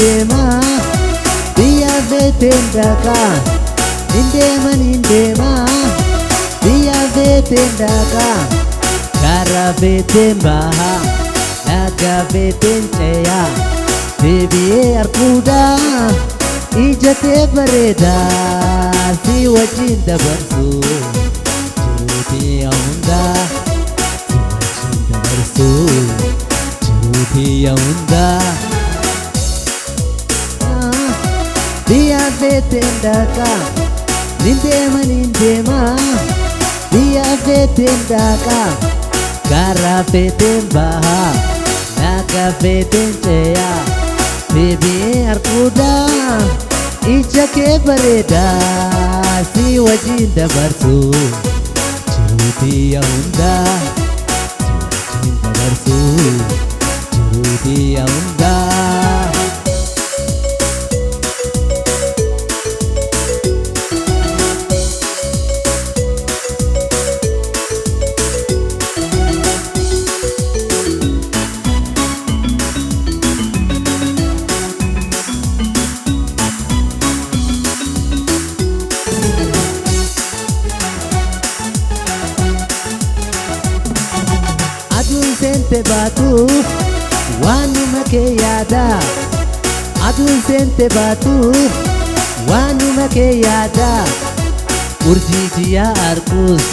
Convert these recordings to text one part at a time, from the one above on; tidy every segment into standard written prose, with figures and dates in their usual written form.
deema biyya feeteen dhaqaa hin deema biyya feeteen dhaqaa karaa feeteen bahaa laga feeteen ceeyaa deebi'ee arguudhaa ija kee bareedaa si wajjin dabarsu jiruutii hundaa si wajjin dabarsu jiruutii hundaa biyya feeteen dhaqaa hin deema biyya feeteen dhaqaa karaa feeteen bahaa laga feeteen ceeyaa deebi'ee arguudhaa ija kee bareedaa si wajjin dabarsu jiruutii hundaa si wajjin dabarsu jiruutii hundaa. Aduun seente baatu waanuma kee yaada aduun seente baatu waanuma kee yaada urjii jiyaa arguus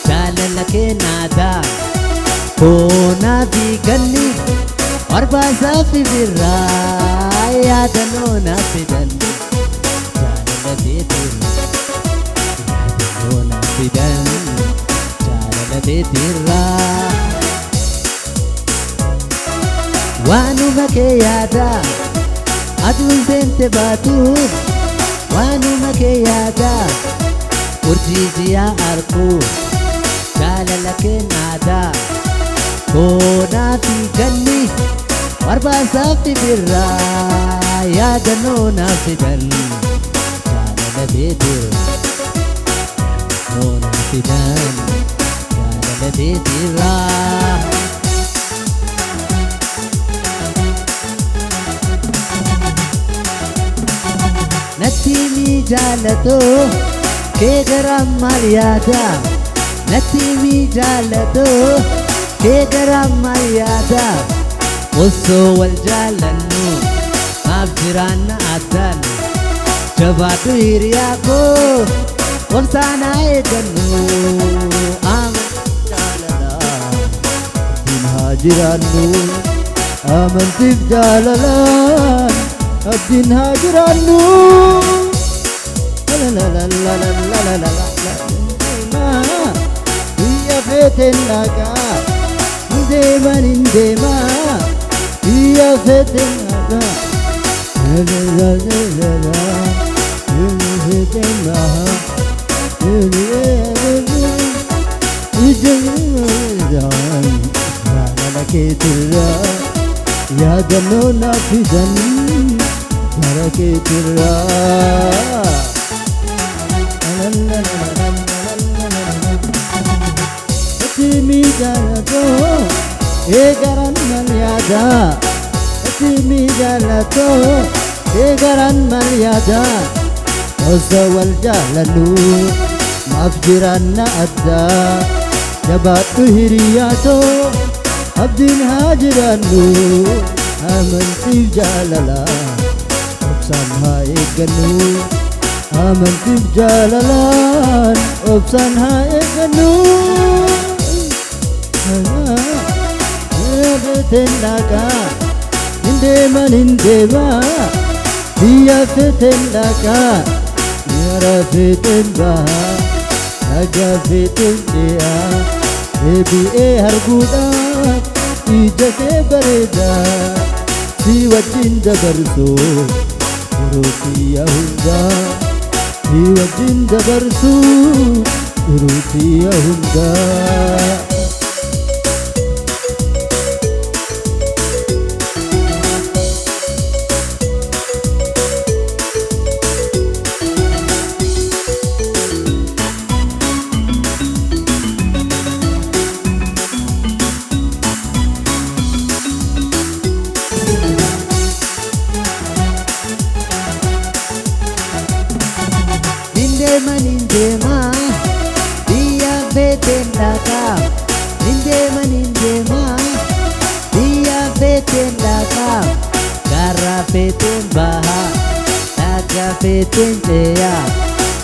jaalala kee naada koonaa fi ganni barbaasaa fi birraa yaadannoo naaf fidan jaalala beetirra yaadannoo naaf fidan jaalala beetirra. Waanuma kee yaada aduun seente baatu waanuma kee yaada urjii jiyaa arguu jaalala kee naada koonaa fi ganni barbaasaa fi birraa yaadannoo naaf fidan jaalala beetirra yaadannoo naaf fidan jaalala beetirra. Natti mi jaalato kee garaan maal yaada natti mi jaalato kee garaan maal yaada osoo wal jaalannu maaf jiraanna addaan jabaadhu hiriyaa koo obsaan haa eeggannu amantiif jaalalaa abdiin haa jiraannu amantiif jaalalaan abdiin haa jiraannu. Biyya feeteen dhaqaa hin deema biyya feeteen dhaqaa biyya feeteen dhaqaa jaalala keetirra yaadannoo naaf fidan jaalala keetirra. Natti mi jaalato kee garaan maal yaada natti mi jaalato kee garaan maal yaada osoo wal jaalannu maaf jiraanna addaa jabaadhu hiriyaatoo abdiin haa jiraannu amantiif jaalalaa obsaan haa eeggannu amantiif jaalalaan obsaan haa eeggannu. Feeteen dhaqaa hin deema biyya feeteen dhaqaa yara feeteen bahaa laga feeteen ceeyaa deebi'ee arguudhaaf ija kee bareedaa si wajjin dabarsu jiruutii hundaa si wajjin dabarsu jiruutii hundaa. manin deema biyya feeteen dhaqaa nindeema biyya feeteen dhaqaa karaa feeteen bahaa dhagaa feeteen ceeyaa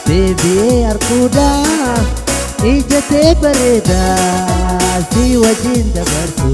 deebi'ee arguudhaaf ijatee bareedaa si wajjin dabarsu.